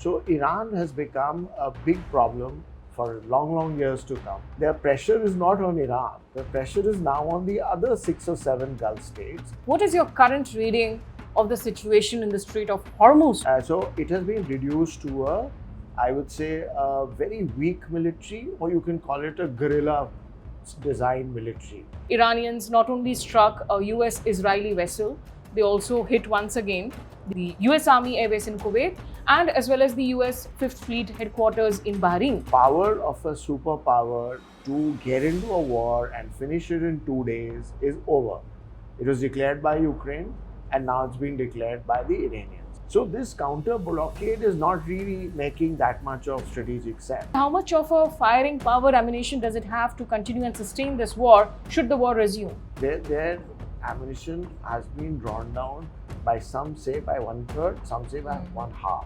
So Iran has become a big problem for long years to come. Their pressure is not on Iran. The pressure is now on the other 6 or 7 Gulf states. What is your current reading of the situation in the Strait of Hormuz? So it has been reduced to I would say, a very weak military, or you can call it a guerrilla design military. Iranians not only struck a US-Israeli vessel, they also hit once again the US Army Air Base in Kuwait and as well as the US 5th Fleet headquarters in Bahrain. Power of a superpower to get into a war and finish it in 2 days is over. It was declared by Ukraine and now it's been declared by the Iranians. So this counter blockade is not really making that much of strategic sense. How much of a firing power ammunition does it have to continue and sustain this war should the war resume? Their ammunition has been drawn down by some say by 1/3, some say by 1/2.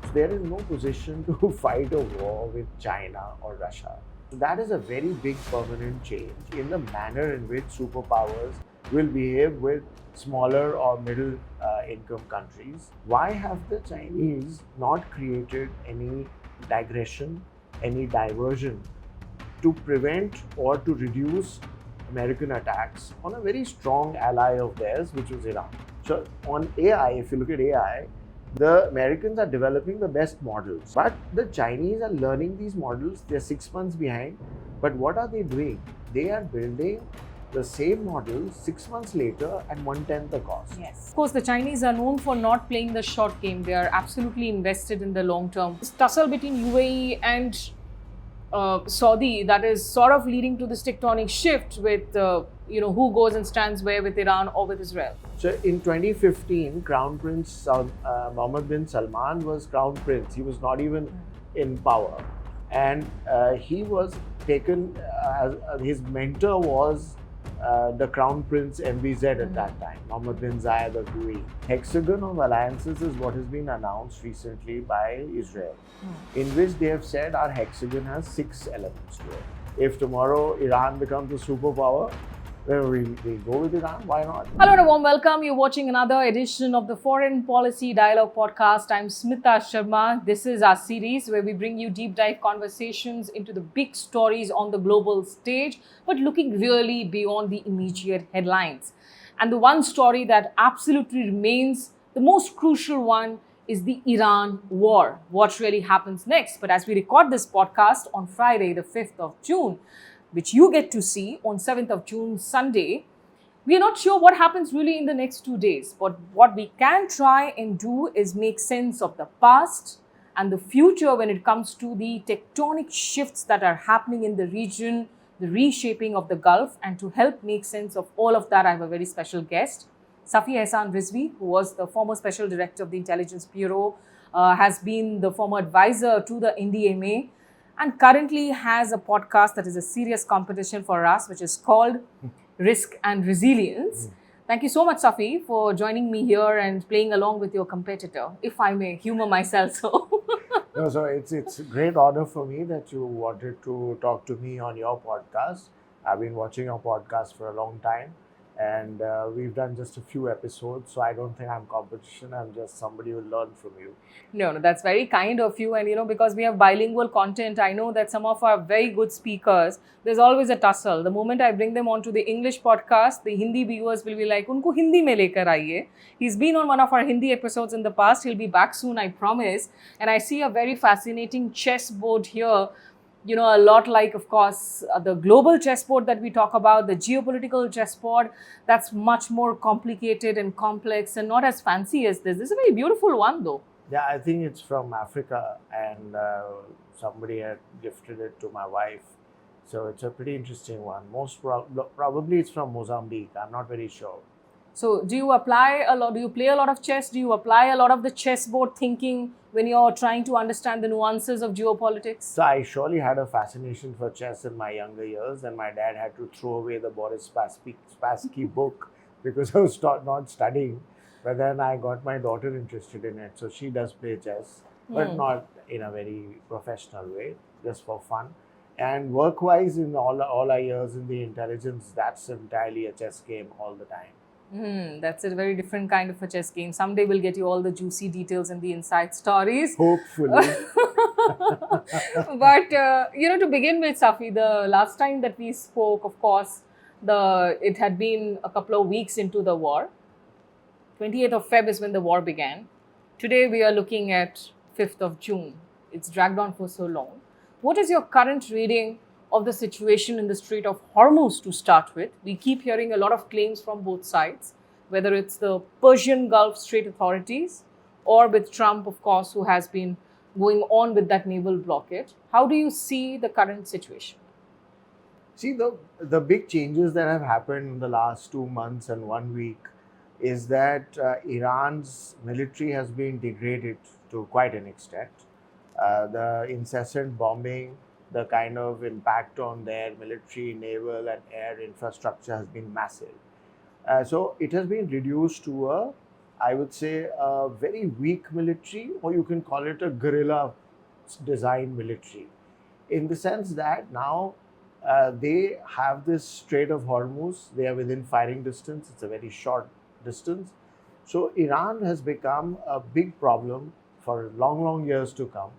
So there is no position to fight a war with China or Russia. So that is a very big permanent change in the manner in which superpowers will behave with smaller or middle income countries. Why have the Chinese not created any digression, any diversion to prevent or to reduce American attacks on a very strong ally of theirs, which was Iran? So on AI, if you look at AI, the Americans are developing the best models, but the Chinese are learning these models. They're 6 months behind. But what are they doing? They are building the same model 6 months later at 1/10 the cost. Yes. Of course, the Chinese are known for not playing the short game. They are absolutely invested in the long term. This tussle between UAE and Saudi, that is sort of leading to this tectonic shift with who goes and stands where with Iran or with Israel. So in 2015, Crown Prince Mohammed bin Salman was Crown Prince. He was not even in power. And he was taken, his mentor was the Crown Prince MBZ at that time, Mohammed bin Zayed Al Nahyan. Hexagon of alliances is what has been announced recently by Israel, in which they have said our hexagon has 6 elements to it. If tomorrow Iran becomes a superpower, then we'll go with Iran. Why not? Hello and a warm welcome. You're watching another edition of the Foreign Policy Dialogue podcast. I'm Smita Sharma. This is our series where we bring you deep dive conversations into the big stories on the global stage, but looking really beyond the immediate headlines. And the one story that absolutely remains the most crucial one is the Iran war. What really happens next? But as we record this podcast on Friday, the 5th of June, which you get to see on 7th of June, Sunday, we are not sure what happens really in the next 2 days. But what we can try and do is make sense of the past and the future when it comes to the tectonic shifts that are happening in the region, the reshaping of the Gulf. And to help make sense of all of that, I have a very special guest, Safi Ahsan Rizvi, who was the former Special Director of the Intelligence Bureau, has been the former advisor to the NDMA, and currently has a podcast that is a serious competition for us, which is called Risk and Resilience. Thank you so much, Safi, for joining me here and playing along with your competitor, if I may humor myself so. No, so it's a great honor for me that you wanted to talk to me on your podcast. I've been watching your podcast for a long time. And we've done just a few episodes, so I don't think I'm competition. I'm just somebody who learn from you. No, that's very kind of you. And, because we have bilingual content, I know that some of our very good speakers, there's always a tussle. The moment I bring them onto the English podcast, the Hindi viewers will be like, unko Hindi mein lekar aiye. He's been on one of our Hindi episodes in the past. He'll be back soon, I promise. And I see a very fascinating chessboard here. A lot like, of course, the global chessboard that we talk about, the geopolitical chessboard, that's much more complicated and complex and not as fancy as this. This is a very beautiful one, though. Yeah, I think it's from Africa, and somebody had gifted it to my wife. So it's a pretty interesting one. Probably it's from Mozambique. I'm not very sure. So do you play a lot of chess? Do you apply a lot of the chessboard thinking when you're trying to understand the nuances of geopolitics? So I surely had a fascination for chess in my younger years, and my dad had to throw away the Boris Spassky book because I was not studying. But then I got my daughter interested in it. So she does play chess, but not in a very professional way, just for fun. And work-wise, in all our years in the intelligence, that's entirely a chess game all the time. That's a very different kind of a chess game. Someday we'll get you all the juicy details and the inside stories. Hopefully. But to begin with, Safi, the last time that we spoke, of course, it had been a couple of weeks into the war. 28th of Feb is when the war began. Today we are looking at 5th of June. It's dragged on for so long. What is your current reading of the situation in the Strait of Hormuz to start with? We keep hearing a lot of claims from both sides, whether it's the Persian Gulf Strait authorities or with Trump, of course, who has been going on with that naval blockade. How do you see the current situation? See, the big changes that have happened in the last 2 months and 1 week is that Iran's military has been degraded to quite an extent. The incessant bombing, the kind of impact on their military, naval, and air infrastructure has been massive. So it has been reduced to I would say, a very weak military, or you can call it a guerrilla design military, in the sense that now they have this Strait of Hormuz. They are within firing distance. It's a very short distance. So Iran has become a big problem for long, long years to come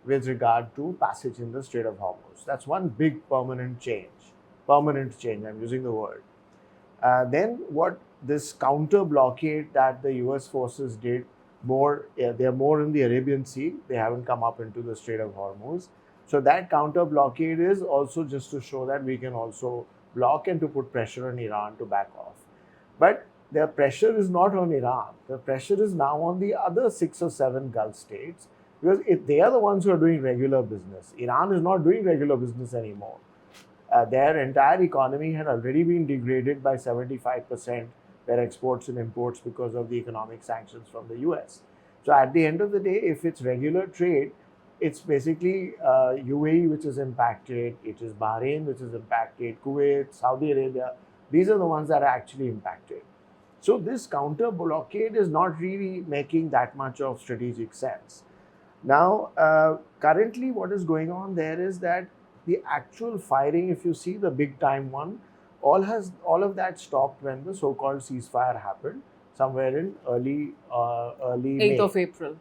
with regard to passage in the Strait of Hormuz. That's one big permanent change. Permanent change, I'm using the word. Then what this counter blockade that the US forces did, they're more in the Arabian Sea. They haven't come up into the Strait of Hormuz. So that counter blockade is also just to show that we can also block and to put pressure on Iran to back off. But the pressure is not on Iran. The pressure is now on the other 6 or 7 Gulf states, because they are the ones who are doing regular business. Iran is not doing regular business anymore. Their entire economy had already been degraded by 75%, their exports and imports, because of the economic sanctions from the US. So at the end of the day, if it's regular trade, it's basically UAE which is impacted, it is Bahrain which is impacted, Kuwait, Saudi Arabia. These are the ones that are actually impacted. So this counter blockade is not really making that much of strategic sense. Now, currently what is going on there is that the actual firing, if you see the big time one, all of that stopped when the so-called ceasefire happened, somewhere in early 8th May. of April.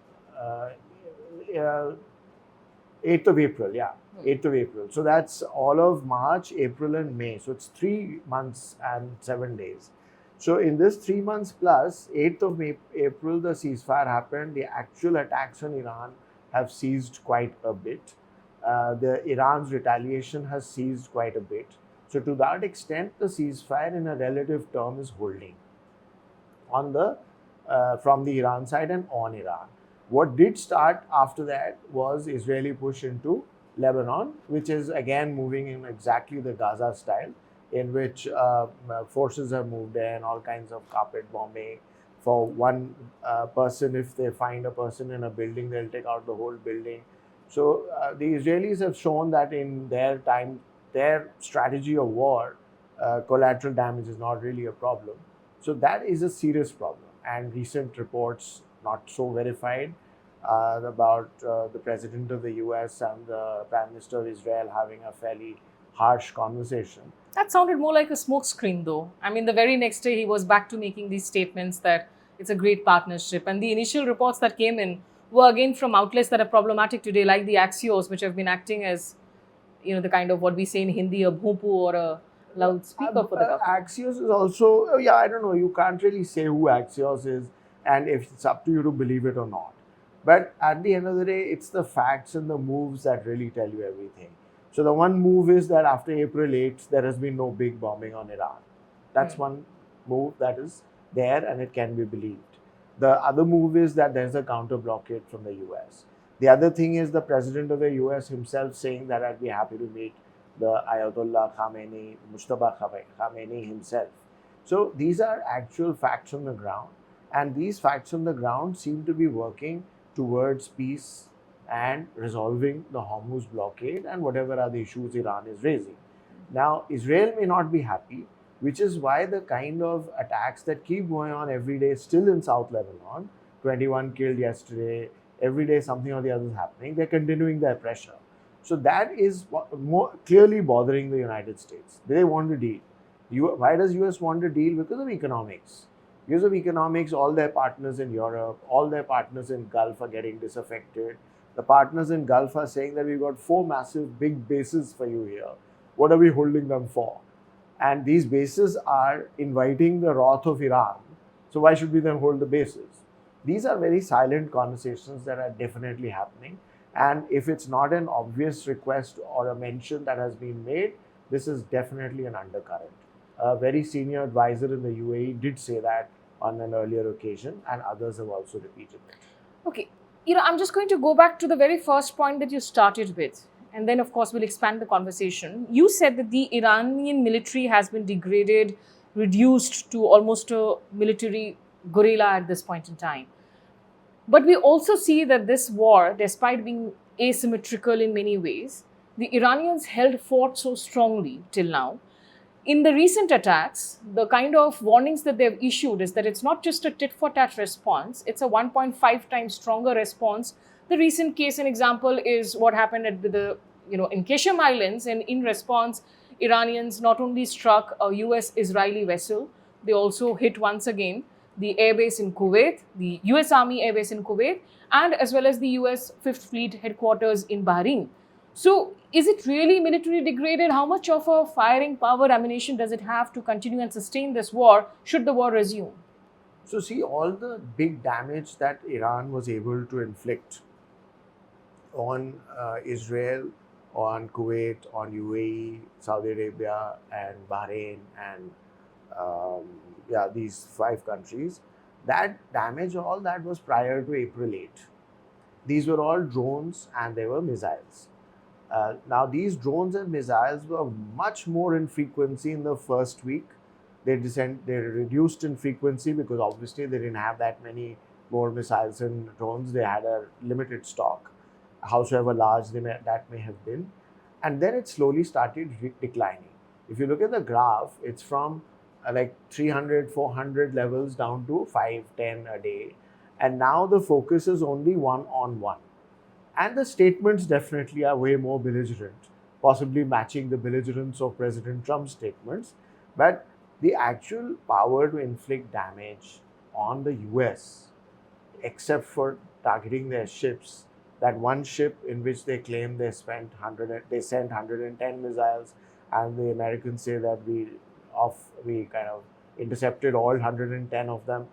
8th of April, yeah. 8th of April. So that's all of March, April, and May. So it's 3 months and 7 days. So in this 3 months plus, 8th of April, the ceasefire happened. The actual attacks on Iran have ceased quite a bit. Iran's retaliation has ceased quite a bit. So to that extent, the ceasefire in a relative term is holding on from the Iran side and on Iran. What did start after that was Israeli push into Lebanon, which is again moving in exactly the Gaza style, in which forces have moved in, all kinds of carpet bombing. For one person, if they find a person in a building, they'll take out the whole building. So the Israelis have shown that in their time, their strategy of war, collateral damage is not really a problem. So that is a serious problem. And recent reports, not so verified, about the president of the US and the prime minister of Israel having a fairly harsh conversation. That sounded more like a smokescreen, though. I mean, the very next day he was back to making these statements that it's a great partnership. And the initial reports that came in were again from outlets that are problematic today, like the Axios, which have been acting as, the kind of what we say in Hindi, a bhumpu or a loudspeaker for the government. Axios is also, I don't know, you can't really say who Axios is and if it's up to you to believe it or not. But at the end of the day, it's the facts and the moves that really tell you everything. So the one move is that after April 8th, there has been no big bombing on Iran. That's one move that is there and it can be believed. The other move is that there's a counter blockade from the US. The other thing is the president of the US himself saying that I'd be happy to meet the Ayatollah Khamenei, Mujtaba Khamenei himself. So these are actual facts on the ground. And these facts on the ground seem to be working towards peace and resolving the Hormuz blockade and whatever other issues Iran is raising. Now, Israel may not be happy, which is why the kind of attacks that keep going on every day still in South Lebanon, 21 killed yesterday, every day something or the other is happening, they're continuing their pressure. So that is more clearly bothering the United States. They want to deal. Why does US want to deal? Because of economics. Because of economics, all their partners in Europe, all their partners in Gulf are getting disaffected. The partners in Gulf are saying that we've got 4 massive big bases for you here. What are we holding them for? And these bases are inviting the wrath of Iran. So why should we then hold the bases? These are very silent conversations that are definitely happening. And if it's not an obvious request or a mention that has been made, this is definitely an undercurrent. A very senior advisor in the UAE did say that on an earlier occasion, and others have also repeated it. Okay, I'm just going to go back to the very first point that you started with, and then of course we'll expand the conversation. You said that the Iranian military has been degraded, reduced to almost a military guerrilla at this point in time. But we also see that this war, despite being asymmetrical in many ways, the Iranians held fort so strongly till now. In the recent attacks, the kind of warnings that they've issued is that it's not just a tit-for-tat response, it's a 1.5 times stronger response. The recent case and example is what happened at in Keshem Islands, and in response, Iranians not only struck a US-Israeli vessel, they also hit once again the airbase in Kuwait, the US Army airbase in Kuwait, and as well as the US 5th Fleet headquarters in Bahrain. So, is it really military degraded? How much of a firing power ammunition does it have to continue and sustain this war should the war resume? So, see, all the big damage that Iran was able to inflict on Israel, on Kuwait, on UAE, Saudi Arabia, and Bahrain, and these 5 countries, that damage, all that was prior to April 8. These were all drones and they were missiles. Now, these drones and missiles were much more in frequency in the first week. They reduced in frequency because obviously they didn't have that many more missiles and drones. They had a limited stock, howsoever large that may have been. And then it slowly started declining. If you look at the graph, it's from like 300, 400 levels down to 5, 10 a day. And now the focus is only one-on-one. And the statements definitely are way more belligerent, possibly matching the belligerence of President Trump's statements. But the actual power to inflict damage on the US, except for targeting their ships, that one ship in which they claim they sent 110 missiles, and the Americans say that we kind of intercepted all 110 of them.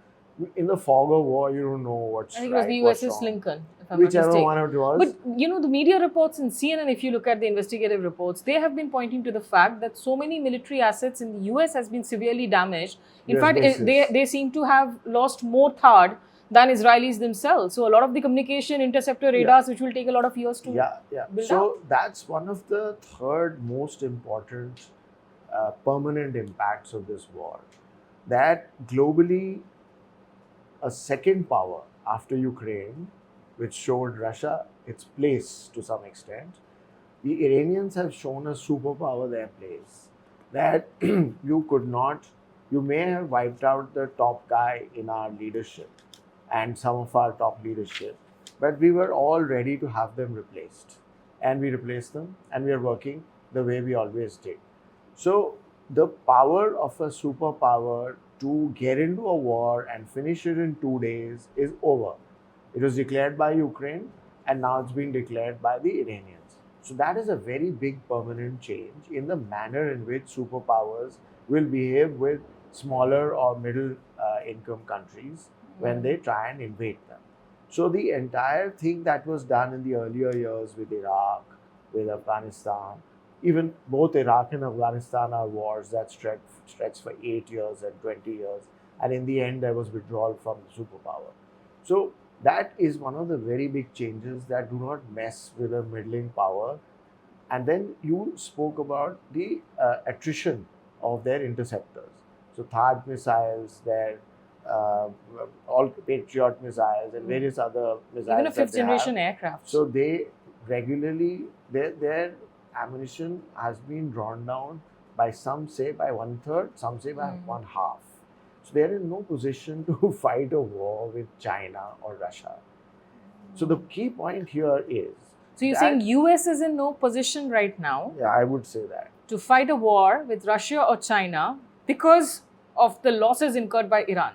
In the fog of war, you don't know what's right. I think it was the USS Lincoln, if I'm Whichever not mistaken. one it was. But the media reports in CNN, if you look at the investigative reports, they have been pointing to the fact that so many military assets in the US has been severely damaged. In fact, they seem to have lost more THAAD than Israelis themselves. So a lot of the communication interceptor radars, which will take a lot of years to build So up. that's one of the third most important permanent impacts of this war. That globally, a second power after Ukraine, which showed Russia its place to some extent, the Iranians have shown a superpower their place. That you may have wiped out the top guy in our leadership and some of our top leadership, but we were all ready to have them replaced. And we replaced them, and we are working the way we always did. So the power of a superpower to get into a war and finish it in 2 days is over. It was declared by Ukraine, and now it's been declared by the Iranians. So that is a very big permanent change in the manner in which superpowers will behave with smaller or middle income countries when they try and invade them. So the entire thing that was done in the earlier years with Iraq, with Afghanistan, even both Iraq and Afghanistan are wars that stretch for 8 years and 20 years. And in the end, there was withdrawal from the superpower. So that is one of the very big changes that do not mess with a middling power. And then you spoke about the attrition of their interceptors. So THAAD missiles, their all Patriot missiles and various other missiles. Even a 5th generation aircraft. So they regularly, their ammunition has been drawn down by some say by 1/3, some say by 1/2. So they're in no position to fight a war with China or Russia. So the key point here is. So you're saying US is in no position right now? Yeah, I would say that. To fight a war with Russia or China because of the losses incurred by Iran.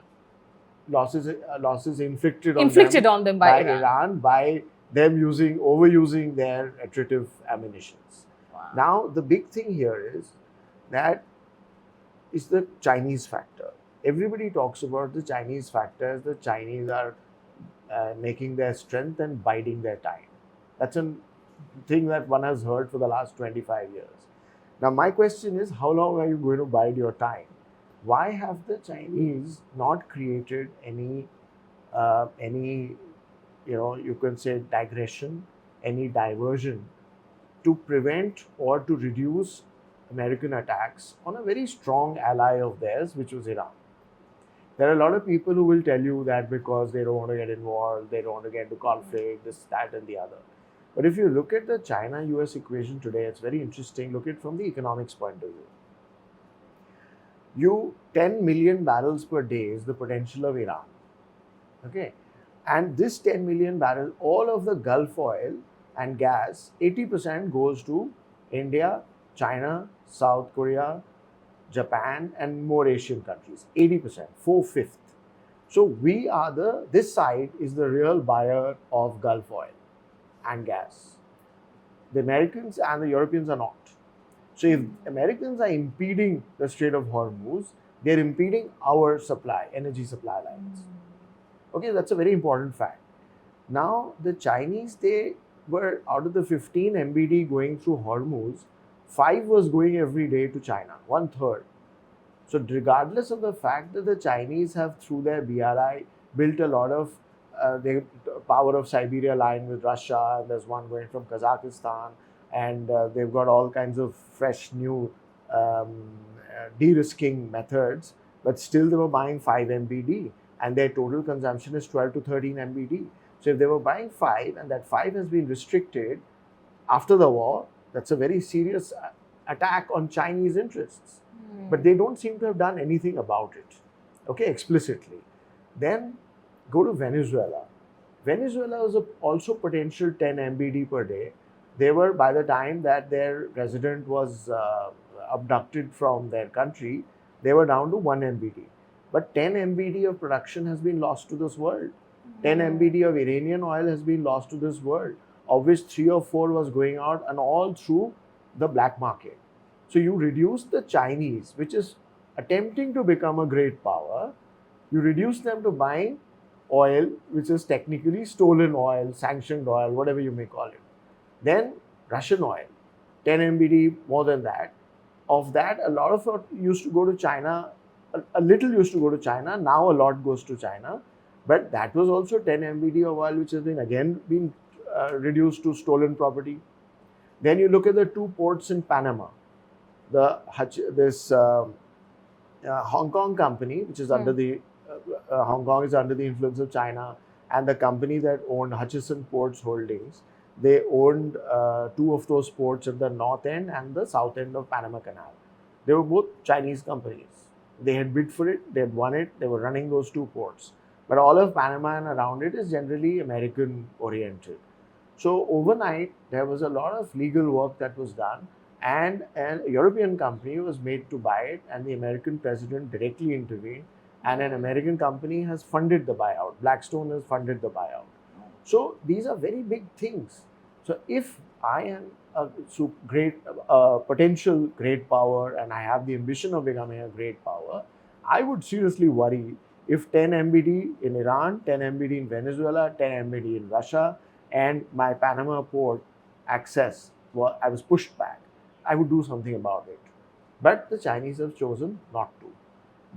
losses inflicted on them by Iran by them overusing their attritive ammunitions. Wow. Now, the big thing here is the Chinese factor. Everybody talks about the Chinese factor as the Chinese are making their strength and biding their time. That's a thing that one has heard for the last 25 years. Now, my question is, how long are you going to bide your time? Why have the Chinese not created any you can say digression, any diversion to prevent or to reduce American attacks on a very strong ally of theirs, which was Iran? There are a lot of people who will tell you that because they don't want to get involved, they don't want to get into conflict, this, that, and the other. But if you look at the China-US equation today, it's very interesting. Look at it from the economics point of view. 10 million barrels per day is the potential of Iran. Okay, and this 10 million barrels, all of the Gulf oil and gas, 80% goes to India, China, South Korea, Japan, and more Asian countries. 80%, 4/5. So this side is the real buyer of Gulf oil and gas. The Americans and the Europeans are not. So if Americans are impeding the Strait of Hormuz, they're impeding our energy supply lines. Okay, that's a very important fact. Now, the Chinese, they were out of the 15 MBD going through Hormuz, 5 was going every day to China, 1/3. So regardless of the fact that the Chinese have, through their BRI, built a lot of the power of Siberia line with Russia, and there's one going from Kazakhstan, and they've got all kinds of fresh new de-risking methods, but still they were buying 5 MBD, and their total consumption is 12 to 13 MBD. So if they were buying 5, and that 5 has been restricted after the war, that's a very serious attack on Chinese interests. But they don't seem to have done anything about it, okay, explicitly. Then go to Venezuela. Venezuela was also potential 10 MBD per day. They were, by the time that their president was abducted from their country, they were down to 1 MBD. But 10 MBD of production has been lost to this world. 10 MBD of Iranian oil has been lost to this world, of which 3 or 4 was going out, and all through the black market. So you reduce the Chinese, which is attempting to become a great power, you reduce them to buying oil, which is technically stolen oil, sanctioned oil, whatever you may call it. Then Russian oil, 10 MBD, more than that. Of that, a lot of it used to go to China, a little used to go to China, now a lot goes to China. But that was also 10 MBD of oil, which has been reduced to stolen property. Then you look at the 2 ports in Panama. This Hong Kong company, which is under the Hong Kong is under the influence of China, and the company that owned Hutchison Ports Holdings, they owned 2 of those ports at the north end and the south end of Panama Canal. They were both Chinese companies. They had bid for it, they had won it, they were running those 2 ports. But all of Panama and around it is generally American oriented. So overnight, there was a lot of legal work that was done, and a European company was made to buy it, and the American president directly intervened, and an American company has funded the buyout. Blackstone has funded the buyout. So these are very big things. So if I am a potential great power and I have the ambition of becoming a great power, I would seriously worry if 10 MBD in Iran, 10 MBD in Venezuela, 10 MBD in Russia, and my Panama port access, I was pushed back. I would do something about it. But the Chinese have chosen not to.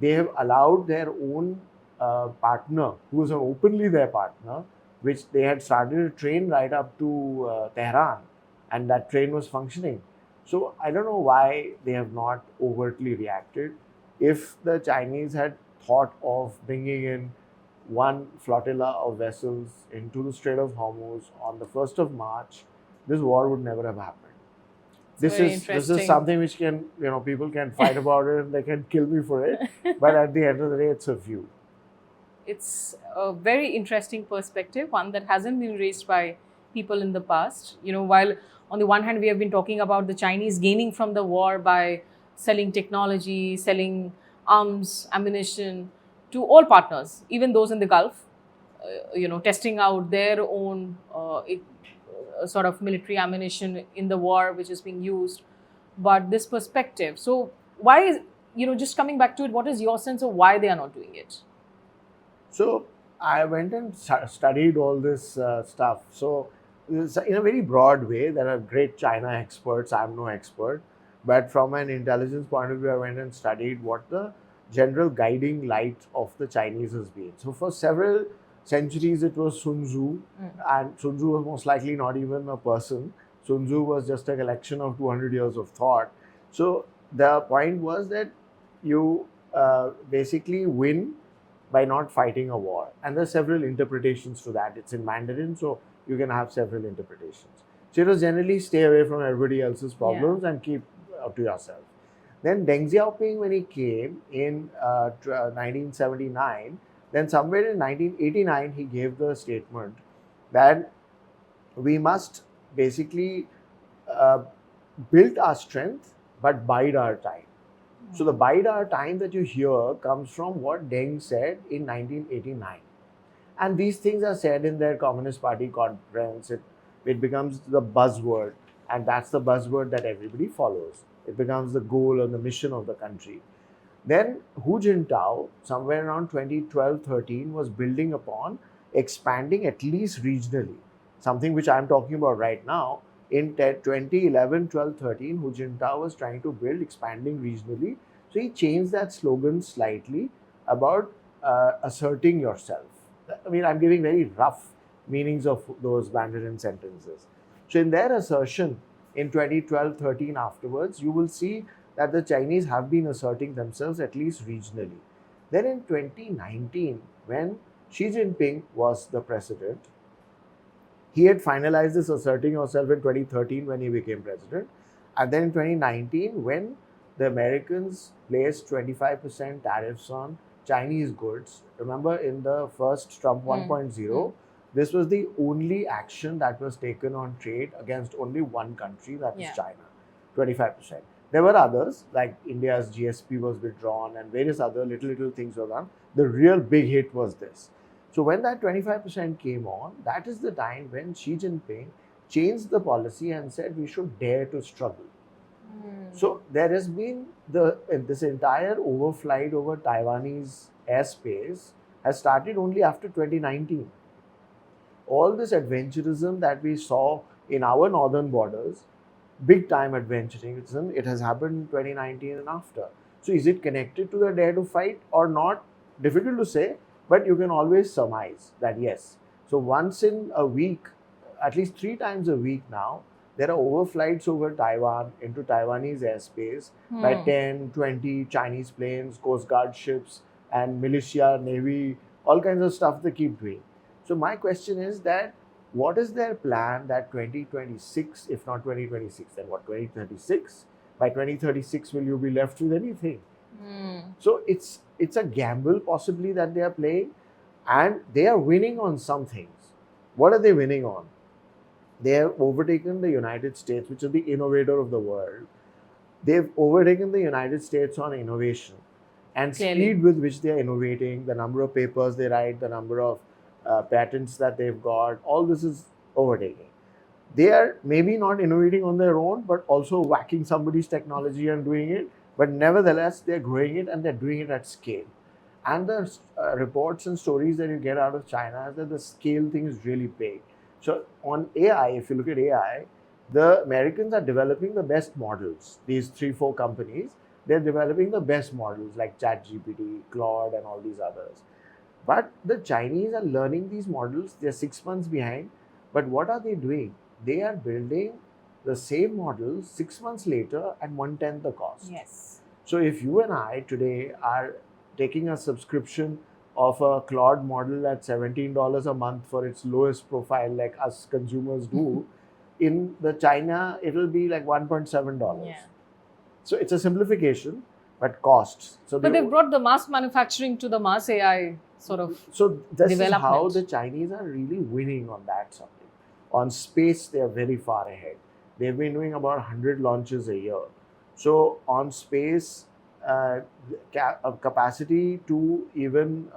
They have allowed their own partner, who was openly their partner, which they had started a train right up to Tehran, and that train was functioning. So I don't know why they have not overtly reacted. If the Chinese had thought of bringing in 1 flotilla of vessels into the Strait of Hormuz on the 1st of March, this war would never have happened. This is something which people can fight about it and they can kill me for it. But at the end of the day, it's a view. It's a very interesting perspective, one that hasn't been raised by people in the past. While on the one hand, we have been talking about the Chinese gaining from the war by selling technology, selling arms, ammunition. to all partners, even those in the Gulf, testing out their own sort of military ammunition in the war which is being used. But this perspective, so why is, just coming back to it, what is your sense of why they are not doing it? So I went and studied all this stuff. So in a very broad way, there are great China experts. I'm no expert, but from an intelligence point of view, I went and studied what the general guiding light of the Chinese has been. So for several centuries, it was Sun Tzu, and Sun Tzu was most likely not even a person. Sun Tzu was just a collection of 200 years of thought. So the point was that you basically win by not fighting a war. And there's several interpretations to that. It's in Mandarin, so you can have several interpretations. So it was generally stay away from everybody else's problems and keep to yourself. Then Deng Xiaoping, when he came in 1979, then somewhere in 1989, he gave the statement that we must basically build our strength but bide our time. So the bide our time that you hear comes from what Deng said in 1989. And these things are said in their Communist Party conference. It becomes the buzzword, and that's the buzzword that everybody follows. It becomes the goal or the mission of the country. Then Hu Jintao, somewhere around 2012-13, was building upon expanding at least regionally, something which I'm talking about right now. In 2011, 12, 13, Hu Jintao was trying to build expanding regionally. So he changed that slogan slightly about asserting yourself. I mean, I'm giving very rough meanings of those Mandarin sentences. So in their assertion in 2012, 13 afterwards, you will see that the Chinese have been asserting themselves at least regionally. Then in 2019, when Xi Jinping was the president, he had finalized this asserting yourself in 2013 when he became president. And then in 2019, when the Americans placed 25% tariffs on Chinese goods, remember in the first Trump 1.0, this was the only action that was taken on trade against only one country, that is China, 25%. There were others, like India's GSP was withdrawn and various other little things were done. The real big hit was this. So when that 25% came on, that is the time when Xi Jinping changed the policy and said we should dare to struggle. So there has been this entire overflight over Taiwanese airspace has started only after 2019. All this adventurism that we saw in our northern borders, big time adventurism, it has happened in 2019 and after. So is it connected to the dare to fight or not? Difficult to say. But you can always surmise that yes. So once in a week, at least 3 times a week now, there are overflights over Taiwan into Taiwanese airspace by 10, 20 Chinese planes, Coast Guard ships, and militia, Navy, all kinds of stuff they keep doing. So my question is that what is their plan that 2026, if not 2026, then what, 2036? By 2036, will you be left with anything? So it's a gamble possibly that they are playing, and they are winning on some things. What are they winning on? They have overtaken the United States, which is the innovator of the world. They've overtaken the United States on innovation and speed with which they are innovating, the number of papers they write, the number of patents that they've got, all this is overtaking. They are maybe not innovating on their own, but also whacking somebody's technology and doing it. But nevertheless, they're growing it and they're doing it at scale. And the reports and stories that you get out of China is that the scale thing is really big. So on AI, if you look at AI, the Americans are developing the best models. These 3-4 companies, they're developing the best models like ChatGPT, Claude, and all these others. But the Chinese are learning these models. They're 6 months behind. But what are they doing? They are building the same models 6 months later at 1/10 the cost. Yes. So if you and I today are taking a subscription of a Claude model at $17 a month for its lowest profile, like us consumers do, in the China, it'll be like $1.7. Yeah. So it's a simplification, but costs. So but they've brought the mass manufacturing to the mass AI sort of So this is how development. the Chinese are really winning on that subject. On space, they are very far ahead. They've been doing about 100 launches a year. So on space, capacity to even,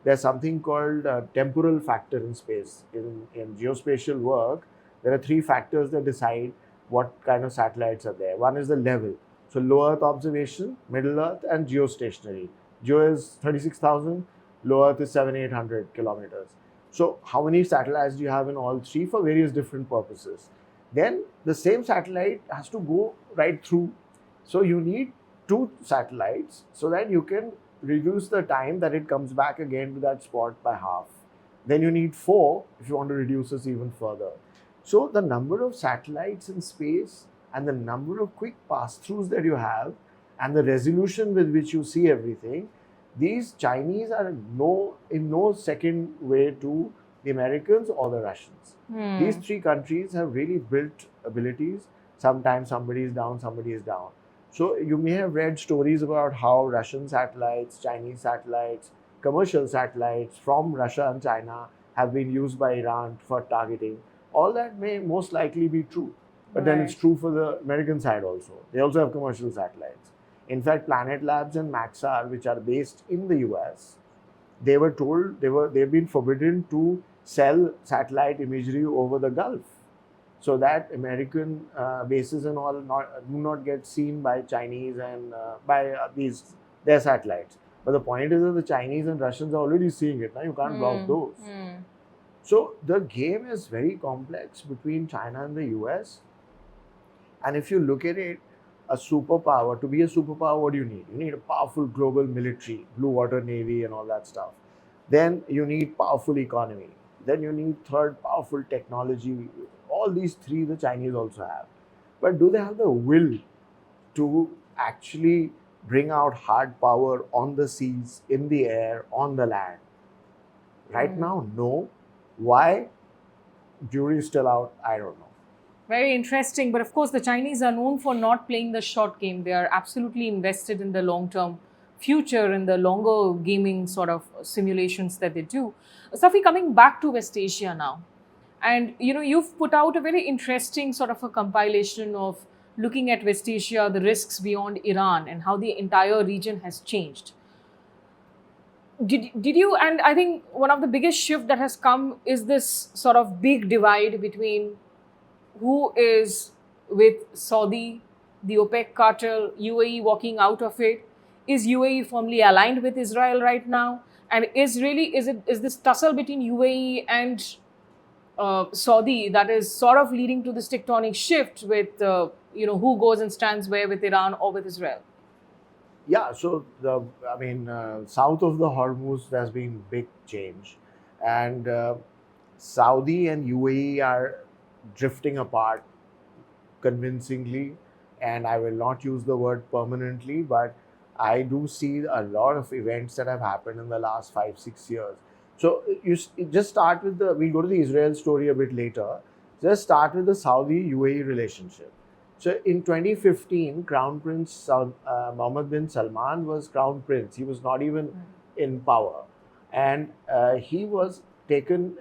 there's something called temporal factor in space. In geospatial work, there are three factors that decide what kind of satellites are there. One is the level. So low Earth observation, middle Earth, and geostationary. Geo is 36,000, low Earth is 700-800 kilometers. So how many satellites do you have in all three for various different purposes? Then the same satellite has to go right through. So you need two satellites so that you can reduce the time that it comes back again to that spot by half. Then you need four if you want to reduce this even further. So the number of satellites in space and the number of quick pass-throughs that you have and the resolution with which you see everything, these Chinese are in no second way to the Americans or the Russians. These three countries have really built abilities. Sometimes somebody is down, somebody is down. So you may have read stories about how Russian satellites, Chinese satellites, commercial satellites from Russia and China have been used by Iran for targeting. All that may most likely be true. But then it's true for the American side also. They also have commercial satellites. In fact, Planet Labs and Maxar, which are based in the US, they were told they've been forbidden to sell satellite imagery over the Gulf, so that American bases and all do not get seen by Chinese and by their satellites. But the point is that the Chinese and Russians are already seeing it. Now you can't block those. So the game is very complex between China and the US. And if you look at it, a superpower, to be a superpower, what do you need? You need a powerful global military, blue water navy and all that stuff. Then you need powerful economy. Then you need third, powerful technology. All these three the Chinese also have. But do they have the will to actually bring out hard power on the seas, in the air, on the land? Right now, no. Why? Jury is still out. I don't know. Very interesting. But of course, the Chinese are known for not playing the short game. They are absolutely invested in the long-term future and the longer gaming sort of simulations that they do. Safi, coming back to West Asia now. And, you've put out a very interesting sort of a compilation of looking at West Asia, the risks beyond Iran, and how the entire region has changed. Did you, and I think one of the biggest shift that has come is this sort of big divide between who is with Saudi, the OPEC cartel, UAE walking out of it. Is UAE firmly aligned with Israel right now? And is this tussle between UAE and Saudi that is sort of leading to this tectonic shift with who goes and stands where with Iran or with Israel? Yeah, so south of the Hormuz, there's been big change, and Saudi and UAE are drifting apart convincingly, and I will not use the word permanently, but I do see a lot of events that have happened in the last 5-6 years. So you just start with we'll go to the Israel story a bit later. Just start with the Saudi-UAE relationship. So in 2015, Crown Prince Mohammed bin Salman was Crown Prince. He was not even in power. And he was taken,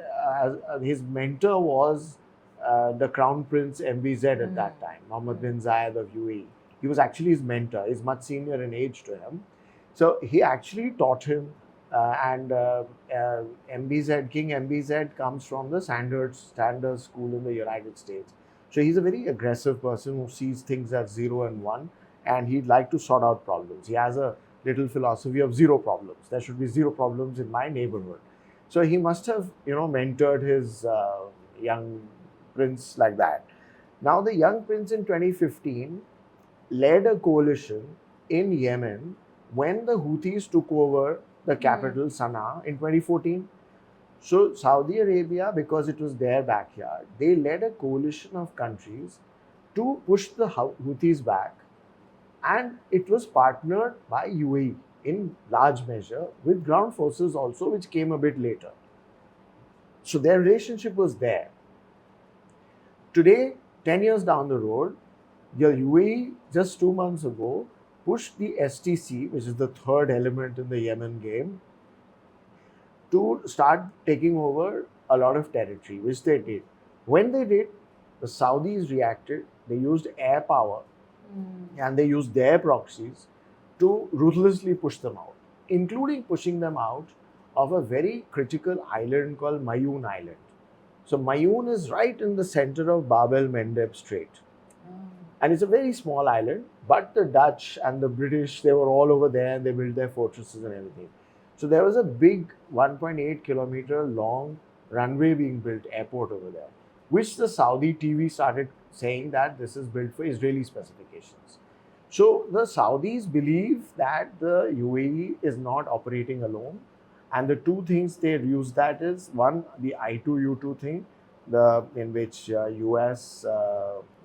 his mentor was the Crown Prince MBZ at that time, Mohammed bin Zayed of UAE. He was actually his mentor. He's much senior in age to him. So he actually taught him. MBZ, King MBZ comes from the Sanders School in the United States. So he's a very aggressive person who sees things as 0 and 1, and he'd like to sort out problems. He has a little philosophy of zero problems. There should be zero problems in my neighborhood. So he must have, mentored his young prince like that. Now the young prince in 2015 led a coalition in Yemen when the Houthis took over the capital Sana'a in 2014. So Saudi Arabia, because it was their backyard, they led a coalition of countries to push the Houthis back, and it was partnered by UAE in large measure with ground forces also, which came a bit later. So their relationship was there. Today, 10 years down the road, the UAE just 2 months ago pushed the STC, which is the third element in the Yemen game, to start taking over a lot of territory, which they did. When they did, the Saudis reacted. They used air power and they used their proxies to ruthlessly push them out, including pushing them out of a very critical island called Mayun Island. So Mayun is right in the center of Bab el-Mandeb Strait. And it's a very small island, but the Dutch and the British, they were all over there and they built their fortresses and everything. So there was a big 1.8 kilometer long runway being built, airport over there, which the Saudi TV started saying that this is built for Israeli specifications. So the Saudis believe that the UAE is not operating alone. And the two things they use that is, one, the I2U2 thing, in which US,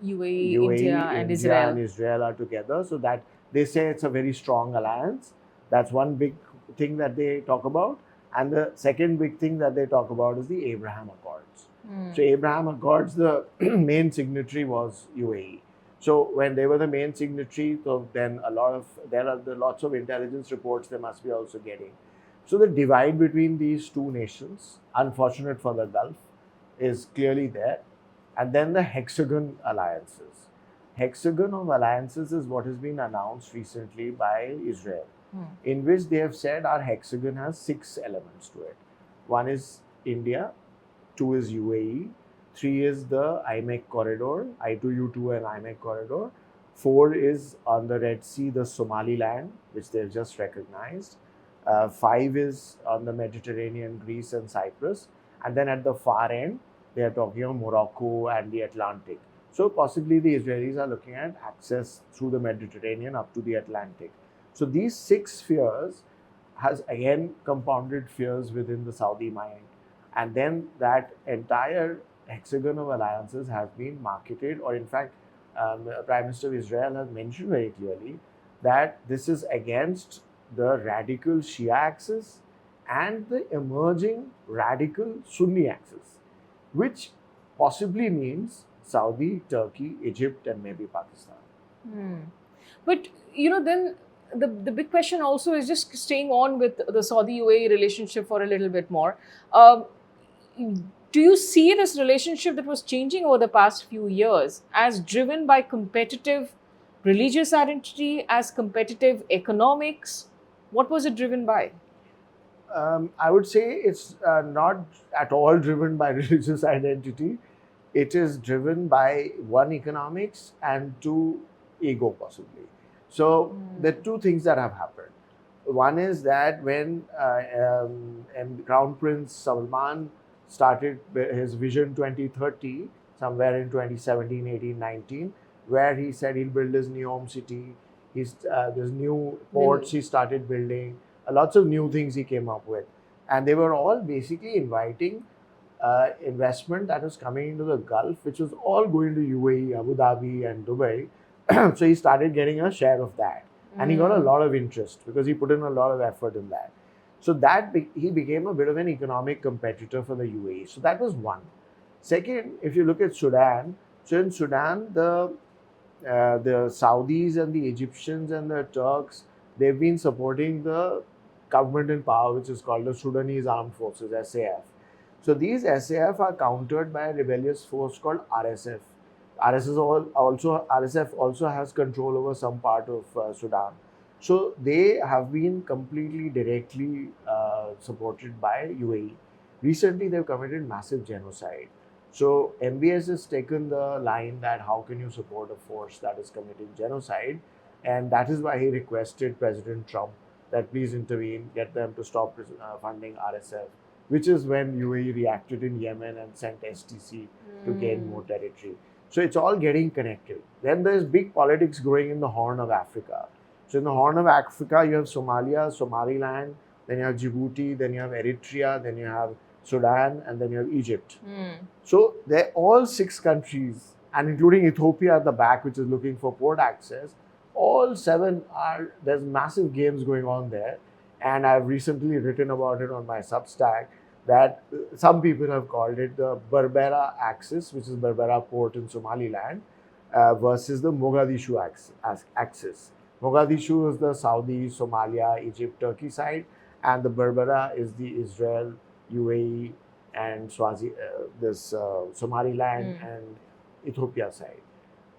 UAE, India, and Israel are together. So that they say it's a very strong alliance. That's one big thing that they talk about. And the second big thing that they talk about is the Abraham Accords. So Abraham Accords, the main signatory was UAE. So when they were the main signatory, so then there are lots of intelligence reports they must be also getting. So the divide between these two nations, unfortunate for the Gulf, is clearly there. And then the Hexagon alliances. Hexagon of alliances is what has been announced recently by Israel, in which they have said our hexagon has 6 elements to it. One is India, 2 is UAE, 3 is the IMEC corridor, I2U2 and IMEC corridor, 4 is on the Red Sea, the Somaliland, which they've just recognized, 5 is on the Mediterranean, Greece and Cyprus, and then at the far end, they are talking of Morocco and the Atlantic. So possibly the Israelis are looking at access through the Mediterranean up to the Atlantic. So these 6 spheres has again compounded fears within the Saudi mind. And then that entire hexagon of alliances has been marketed, or in fact, Prime Minister of Israel has mentioned very clearly that this is against the radical Shia axis and the emerging radical Sunni axis, which possibly means Saudi, Turkey, Egypt, and maybe Pakistan. But, then the big question also is, just staying on with the Saudi-UAE relationship for a little bit more. Do you see this relationship that was changing over the past few years as driven by competitive religious identity, as competitive economics? What was it driven by? I would say it's not at all driven by religious identity. It is driven by, one, economics, and 2, ego possibly. So there are 2 things that have happened. One is that when Crown Prince Salman started his Vision 2030, somewhere in 2017, 18, 19, where he said he'll build his NEOM city, there's new ports he started building, lots of new things he came up with. And they were all basically inviting investment that was coming into the Gulf, which was all going to UAE, Abu Dhabi and Dubai. So he started getting a share of that. And he got a lot of interest because he put in a lot of effort in that. So he became a bit of an economic competitor for the UAE. So that was one. Second, if you look at Sudan, so in Sudan, the Saudis and the Egyptians and the Turks, they've been supporting the government in power, which is called the Sudanese Armed Forces, SAF. So these SAF are countered by a rebellious force called RSF. RSF also has control over some part of Sudan. So they have been completely directly supported by UAE. Recently, they've committed massive genocide. So MBS has taken the line that how can you support a force that is committing genocide? And that is why he requested President Trump that please intervene, get them to stop funding RSF, which is when UAE reacted in Yemen and sent STC to gain more territory. So it's all getting connected. Then there's big politics growing in the Horn of Africa. So in the Horn of Africa, you have Somalia, Somaliland, then you have Djibouti, then you have Eritrea, then you have Sudan, and then you have Egypt. So they're all 6 countries, and including Ethiopia at the back, which is looking for port access. All 7 there's massive games going on there. And I've recently written about it on my Substack that some people have called it the Berbera axis, which is Berbera port in Somaliland, versus the Mogadishu axis. Mogadishu is the Saudi, Somalia, Egypt, Turkey side, and the Berbera is the Israel, UAE, and Somaliland and Ethiopia side.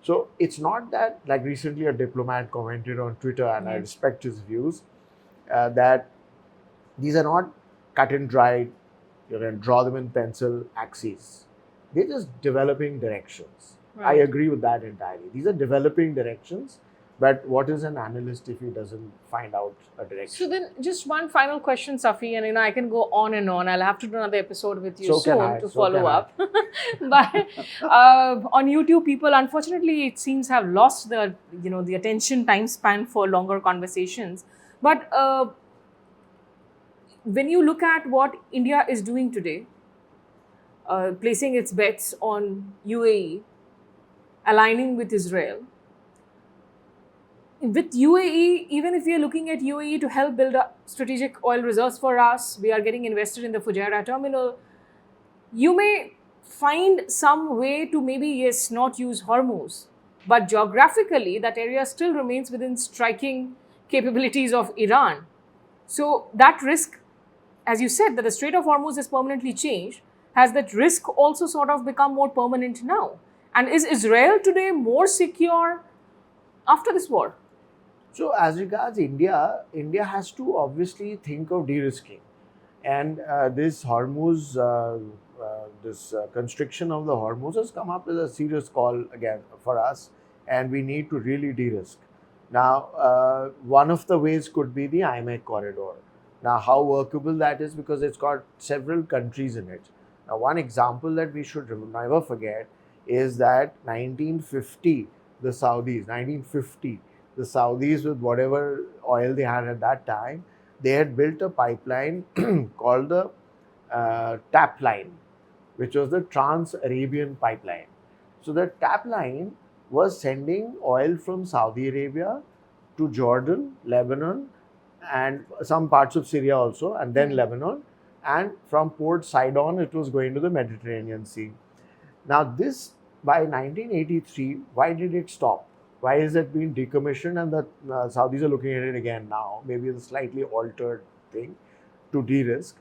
So it's not that, like recently a diplomat commented on Twitter, and I respect his views, that these are not cut and dried, draw them in pencil axes. They're just developing directions. I agree with that entirely. These are developing directions, but what is an analyst if he doesn't find out a direction? So then, just one final question, Safi, and I can go on and on. I'll have to do another episode with you soon to follow up. But on YouTube, people, unfortunately, it seems have lost the the attention time span for longer conversations. But when you look at what India is doing today, placing its bets on UAE, aligning with Israel. With UAE, even if we are looking at UAE to help build up strategic oil reserves for us, we are getting invested in the Fujairah terminal. You may find some way to maybe, yes, not use Hormuz, but geographically, that area still remains within striking capabilities of Iran. So that risk, as you said, that the Strait of Hormuz is permanently changed, has that risk also sort of become more permanent now? And is Israel today more secure after this war? So as regards India, India has to obviously think of de-risking. And this Hormuz, this constriction of the Hormuz has come up as a serious call again for us, and we need to really de-risk. Now, one of the ways could be the IMEC corridor. Now, how workable that is, because it's got several countries in it. Now, one example that we should never forget is that 1950, the Saudis with whatever oil they had at that time, they had built a pipeline called the TAP line, which was the Trans-Arabian pipeline. So the TAP line was sending oil from Saudi Arabia to Jordan, Lebanon, and some parts of Syria also, and then Lebanon. And from Port Sidon, it was going to the Mediterranean Sea. Now this, by 1983, why did it stop? Why is it being decommissioned, and the Saudis are looking at it again now, maybe a slightly altered thing to de-risk?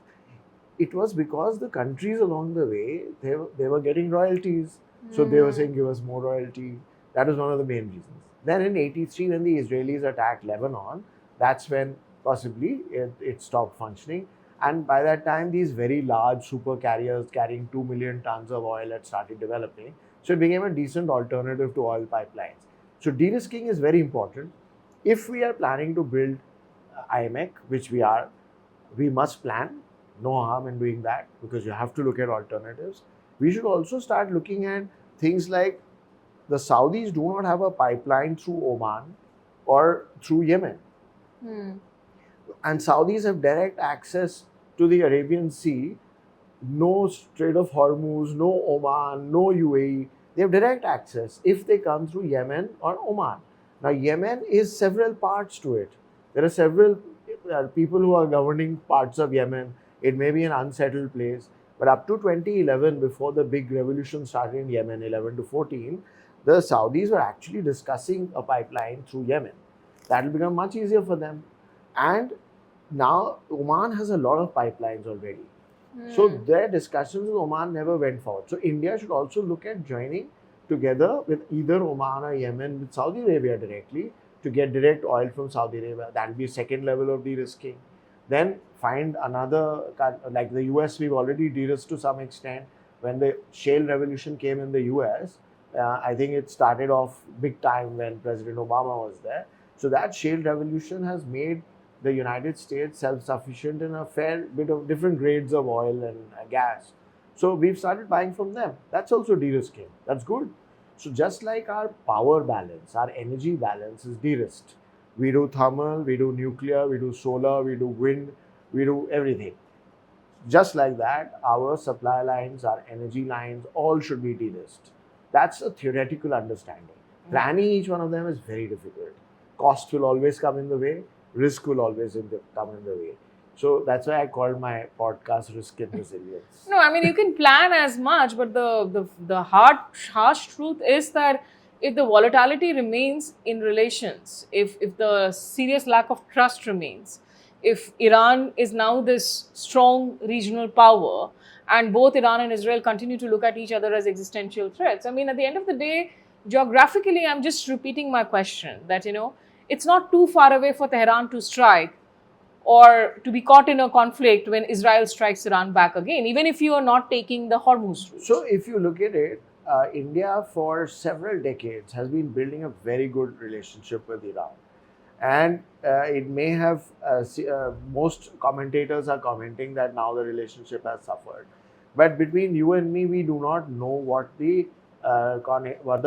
It was because the countries along the way, they were getting royalties. So they were saying, give us more royalty. That was one of the main reasons. Then in 83, when the Israelis attacked Lebanon, that's when possibly it stopped functioning. And by that time, these very large super carriers carrying 2 million tons of oil had started developing. So it became a decent alternative to oil pipelines. So de-risking is very important. If we are planning to build IMEC, which we are, we must plan. No harm in doing that, because you have to look at alternatives. We should also start looking at things like the Saudis do not have a pipeline through Oman or through Yemen. And Saudis have direct access to the Arabian Sea. No Strait of Hormuz, no Oman, no UAE. They have direct access if they come through Yemen or Oman. Now, Yemen is several parts to it. There are several people who are governing parts of Yemen. It may be an unsettled place. But up to 2011, before the big revolution started in Yemen, 11 to 14, the Saudis were actually discussing a pipeline through Yemen. That will become much easier for them. And now Oman has a lot of pipelines already. So their discussions with Oman never went forward. So India should also look at joining together with either Oman or Yemen with Saudi Arabia directly to get direct oil from Saudi Arabia. That will be a second level of de-risking. Then find another, like the US, we've already de-risked to some extent. When the shale revolution came in the US, I think it started off big time when President Obama was there. So that shale revolution has made the United States self-sufficient in a fair bit of different grades of oil and gas. So we've started buying from them. That's also de-risking. That's good. So just like our power balance, our energy balance is de-risked. We do thermal, we do nuclear, we do solar, we do wind, we do everything. Just like that, our supply lines, our energy lines, all should be de-risked. That's a theoretical understanding. Planning each one of them is very difficult. Cost will always come in the way. Risk will always come in the way. So that's why I called my podcast Risk and Resilience. No, I mean, you can plan as much, but the harsh truth is that if the volatility remains in relations, if the serious lack of trust remains, if Iran is now this strong regional power and both Iran and Israel continue to look at each other as existential threats, I mean, at the end of the day, geographically, I'm just repeating my question that, it's not too far away for Tehran to strike or to be caught in a conflict when Israel strikes Iran back again, even if you are not taking the Hormuz route. So, if you look at it, India for several decades has been building a very good relationship with Iran. And it may have, most commentators are commenting that now the relationship has suffered. But between you and me, we do not know what the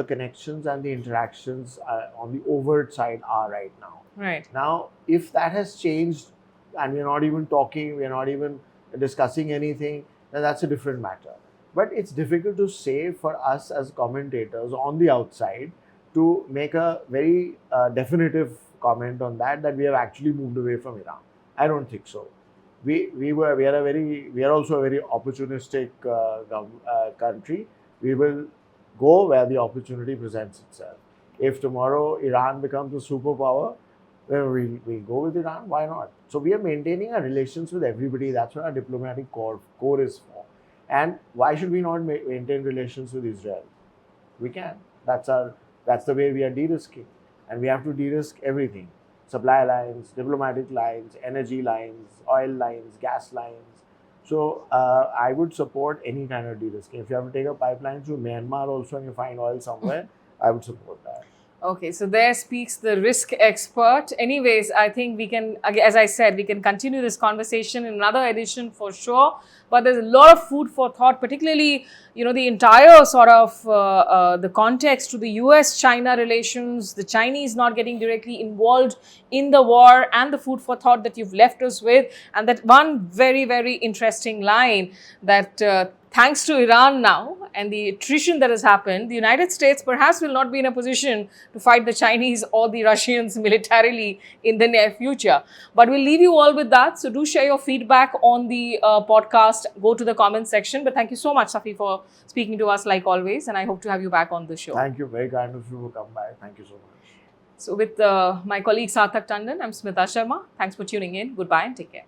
connections and the interactions on the overt side are right now. Right. Now, if that has changed and we're not even talking, we're not even discussing anything, then that's a different matter. But it's difficult to say for us as commentators on the outside to make a very definitive comment on that we have actually moved away from Iran. I don't think so. We are also a very opportunistic country. We will go where the opportunity presents itself. If tomorrow Iran becomes a superpower, then we'll go with Iran. Why not? So we are maintaining our relations with everybody. That's what our diplomatic core is for. And why should we not maintain relations with Israel? We can. That's the way we are de-risking. And we have to de-risk everything. Supply lines, diplomatic lines, energy lines, oil lines, gas lines. So I would support any kind of de-risking. If you have to take a pipeline through Myanmar also and you find oil somewhere, I would support that. Okay, so there speaks the risk expert. Anyways, I think we can, as I said, we can continue this conversation in another edition for sure. But there's a lot of food for thought, particularly, the entire sort of the context to the US-China relations, the Chinese not getting directly involved in the war, and the food for thought that you've left us with. And that one very, very interesting line that thanks to Iran now and the attrition that has happened, the United States perhaps will not be in a position to fight the Chinese or the Russians militarily in the near future. But we'll leave you all with that. So do share your feedback on the podcast. Go to the comment section. But thank you so much, Safi, for speaking to us like always. And I hope to have you back on the show. Thank you. Very kind of you to come by. Thank you so much. So with my colleague Sarthak Tandon, I'm Smita Sharma. Thanks for tuning in. Goodbye and take care.